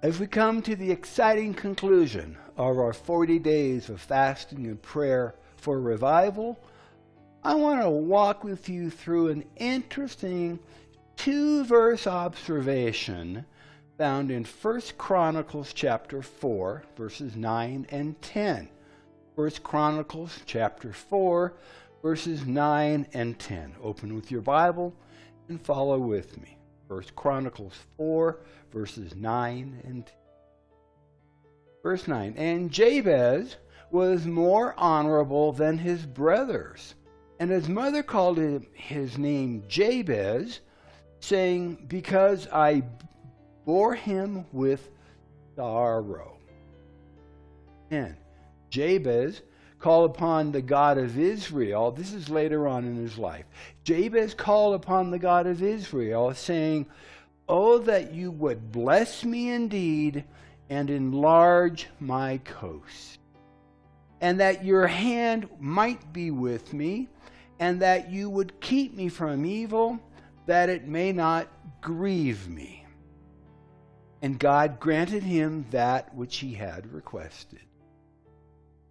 As we come to the exciting conclusion of our 40 days of fasting and prayer for revival, I want to walk with you through an interesting 2-verse observation found in 1 Chronicles chapter 4, verses 9 and 10. 1 Chronicles chapter 4, verses 9 and 10. Open with your Bible and follow with me. 1 Chronicles 4, verses 9 and 10. Verse 9, and Jabez was more honorable than his brothers, and his mother called him his name Jabez, saying, because I bore him with sorrow. And Jabez called upon the God of Israel. This is later on in his life. Jabez called upon the God of Israel, saying, oh, that you would bless me indeed and enlarge my coast, and that your hand might be with me, and that you would keep me from evil, that it may not grieve me. And God granted him that which he had requested.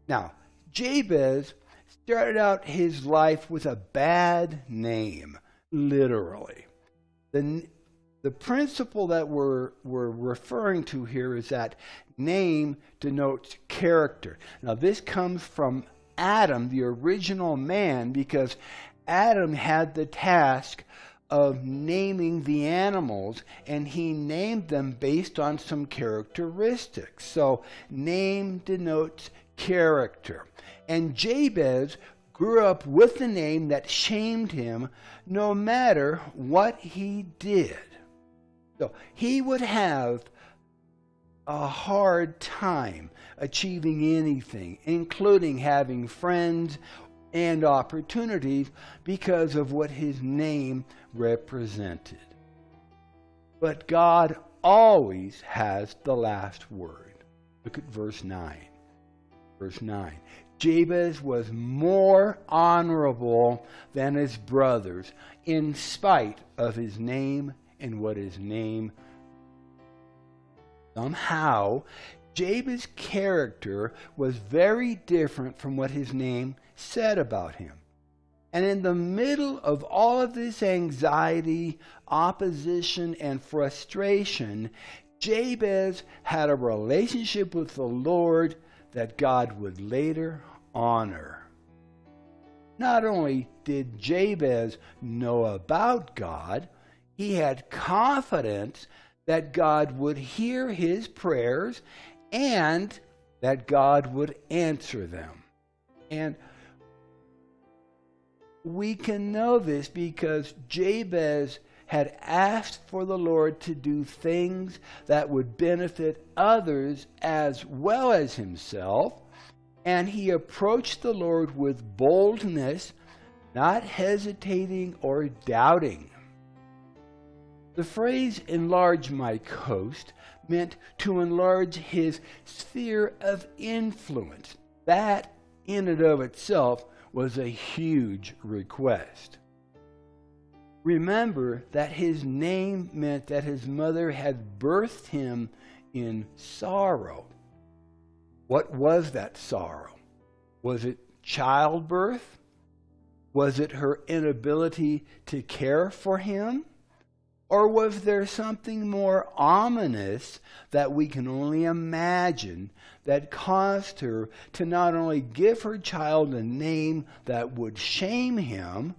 Now, Jabez started out his life with a bad name, literally. The principle that we're referring to here is that name denotes character. Now, this comes from Adam, the original man, because Adam had the task of naming the animals, and he named them based on some characteristics. So, name denotes character. And Jabez grew up with a name that shamed him no matter what he did. So he would have a hard time achieving anything, including having friends and opportunities, because of what his name represented. But God always has the last word. Look at verse 9. Verse 9. Jabez was more honorable than his brothers, in spite of his name and what his name. Somehow, Jabez's character was very different from what his name said about him. And in the middle of all of this anxiety, opposition, and frustration, Jabez had a relationship with the Lord that God would later honor. Not only did Jabez know about God, he had confidence that God would hear his prayers and that God would answer them. And we can know this because Jabez had asked for the Lord to do things that would benefit others as well as himself, and he approached the Lord with boldness, not hesitating or doubting. The phrase, enlarge my coast, meant to enlarge his sphere of influence. That, in and of itself, was a huge request. Remember that his name meant that his mother had birthed him in sorrow. What was that sorrow? Was it childbirth? Was it her inability to care for him? Or was there something more ominous that we can only imagine that caused her to not only give her child a name that would shame him,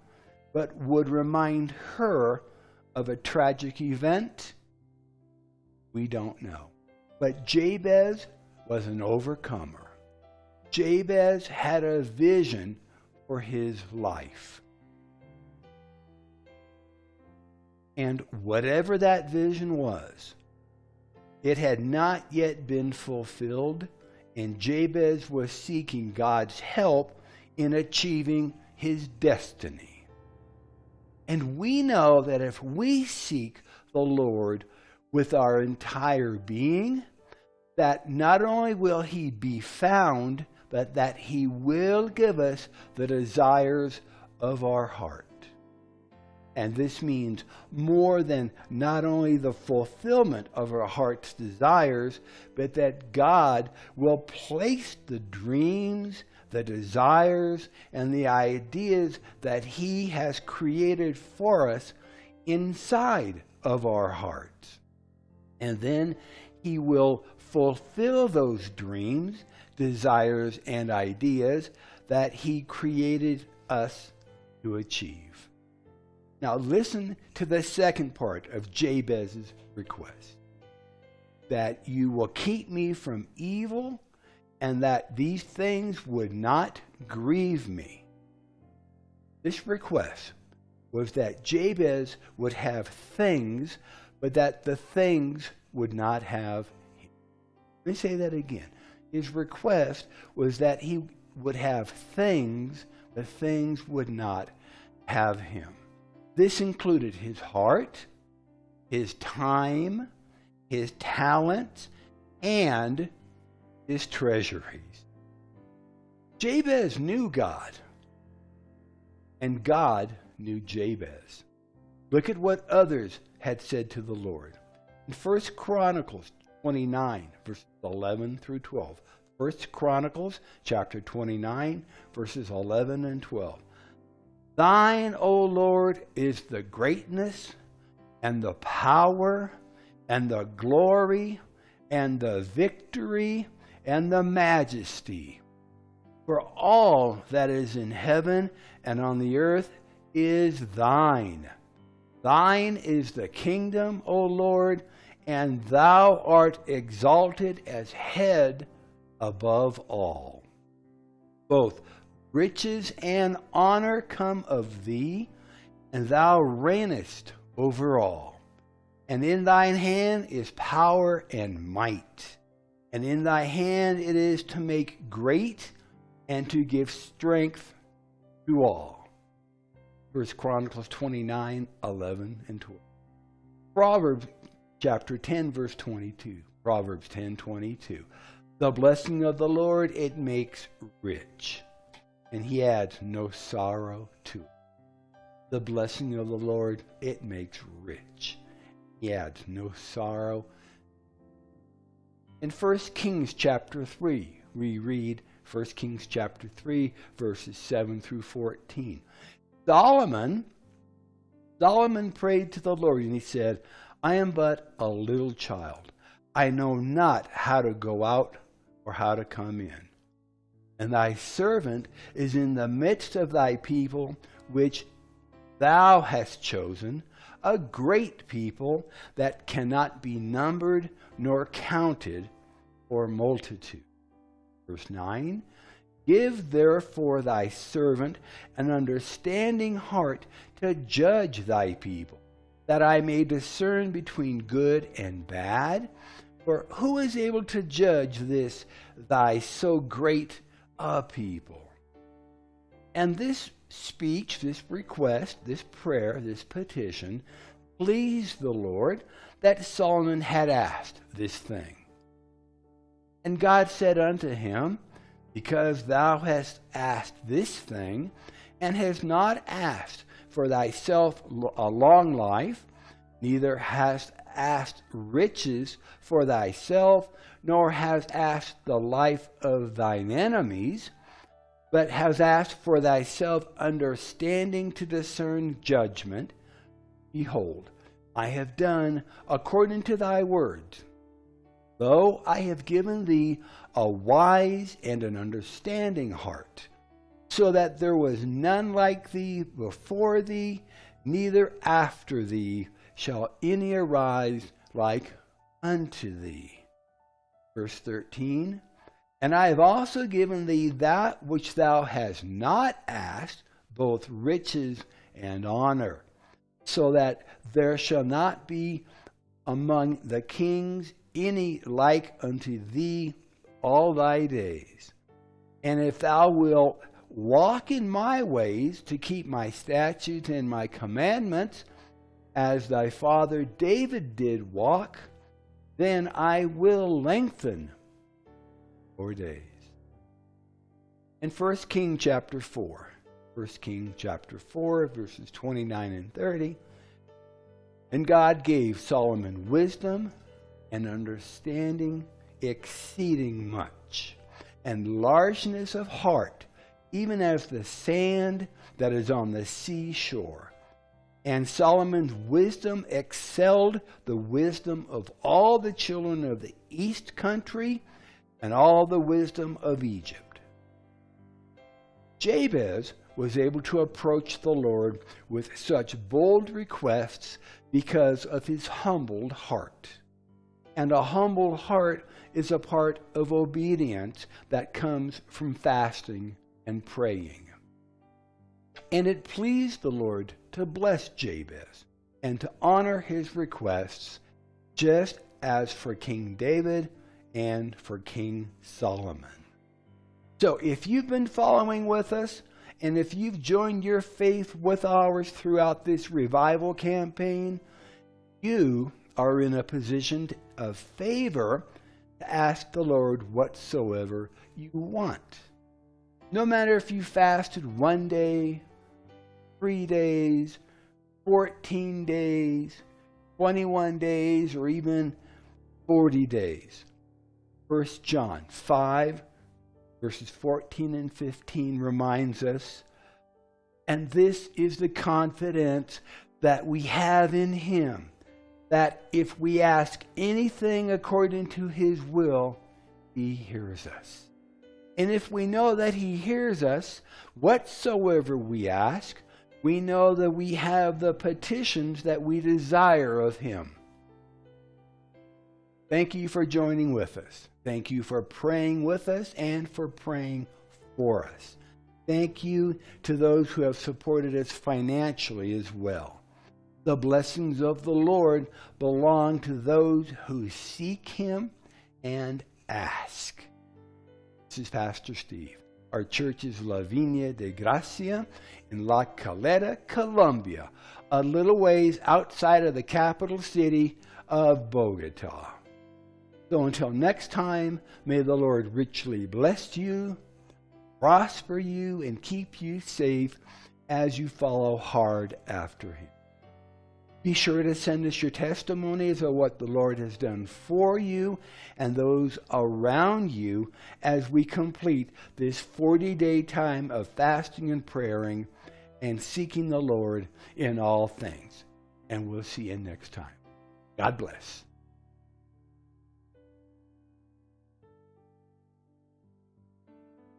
but would remind her of a tragic event? We don't know. But Jabez was an overcomer. Jabez had a vision for his life. And whatever that vision was, it had not yet been fulfilled, and Jabez was seeking God's help in achieving his destiny. And we know that if we seek the Lord with our entire being, that not only will he be found, but that he will give us the desires of our heart. And this means more than not only the fulfillment of our heart's desires, but that God will place the dreams, the desires, and the ideas that He has created for us inside of our hearts. And then He will fulfill those dreams, desires, and ideas that He created us to achieve. Now listen to the second part of Jabez's request. That you will keep me from evil, and that these things would not grieve me. This request was that Jabez would have things, but that the things would not have him. Let me say that again. His request was that he would have things, but things would not have him. This included his heart, his time, his talents, and his treasuries. Jabez knew God, and God knew Jabez. Look at what others had said to the Lord. In 1 Chronicles 29, verses 11 through 12. 1 Chronicles chapter 29, verses 11 and 12. Thine, O Lord, is the greatness and the power and the glory and the victory and the majesty. For all that is in heaven and on the earth is thine. Thine is the kingdom, O Lord, and thou art exalted as head above all. Both riches and honor come of thee, and thou reignest over all. And in thine hand is power and might. And in thy hand it is to make great and to give strength to all. 1 Chronicles 29, 11 and 12. Proverbs chapter 10, verse 22. Proverbs 10, 22. The blessing of the Lord, it makes rich, and He adds no sorrow to it. The blessing of the Lord, it makes rich. He adds no sorrow. In 1 Kings chapter 3, we read 1 Kings chapter 3, verses 7 through 14. Solomon prayed to the Lord, and he said, I am but a little child. I know not how to go out or how to come in. And thy servant is in the midst of thy people, which thou hast chosen, a great people that cannot be numbered nor counted for multitude. Verse 9, give therefore thy servant an understanding heart to judge thy people, that I may discern between good and bad. For who is able to judge this thy so great a people? And this speech, this request, this prayer, this petition pleased the Lord, that Solomon had asked this thing. And God said unto him, because thou hast asked this thing, and hast not asked for thyself a long life, neither hast asked riches for thyself, nor hast asked the life of thine enemies, but hast asked for thyself understanding to discern judgment. Behold, I have done according to thy words. Lo, I have given thee a wise and an understanding heart, so that there was none like thee before thee, neither after thee shall any arise like unto thee. Verse 13, and I have also given thee that which thou hast not asked, both riches and honor, so that there shall not be among the kings any like unto thee all thy days. And if thou wilt walk in my ways to keep my statutes and my commandments, as thy father David did walk, then I will lengthen your days. In 1 Kings chapter 4, 1 Kings chapter 4, verses 29 and 30. And God gave Solomon wisdom and understanding exceeding much, and largeness of heart, even as the sand that is on the seashore. And Solomon's wisdom excelled the wisdom of all the children of the east country and all the wisdom of Egypt. Jabez was able to approach the Lord with such bold requests because of his humbled heart. And a humbled heart is a part of obedience that comes from fasting and praying. And it pleased the Lord to bless Jabez and to honor his requests, just as for King David and for King Solomon. So if you've been following with us, and if you've joined your faith with ours throughout this revival campaign, you are in a position of favor to ask the Lord whatsoever you want. No matter if you fasted 1 day, 3 days, 14 days, 21 days, or even 40 days. 1 John 5, verses 14 and 15 reminds us, and this is the confidence that we have in him, that if we ask anything according to his will, he hears us. And if we know that he hears us, whatsoever we ask, we know that we have the petitions that we desire of him. Thank you for joining with us. Thank you for praying with us and for praying for us. Thank you to those who have supported us financially as well. The blessings of the Lord belong to those who seek him and ask. This is Pastor Steve. Our church is La Viña de Gracia in La Calera, Colombia, a little ways outside of the capital city of Bogota. So until next time, may the Lord richly bless you, prosper you, and keep you safe as you follow hard after him. Be sure to send us your testimonies of what the Lord has done for you and those around you as we complete this 40-day time of fasting and praying and seeking the Lord in all things. And we'll see you next time. God bless.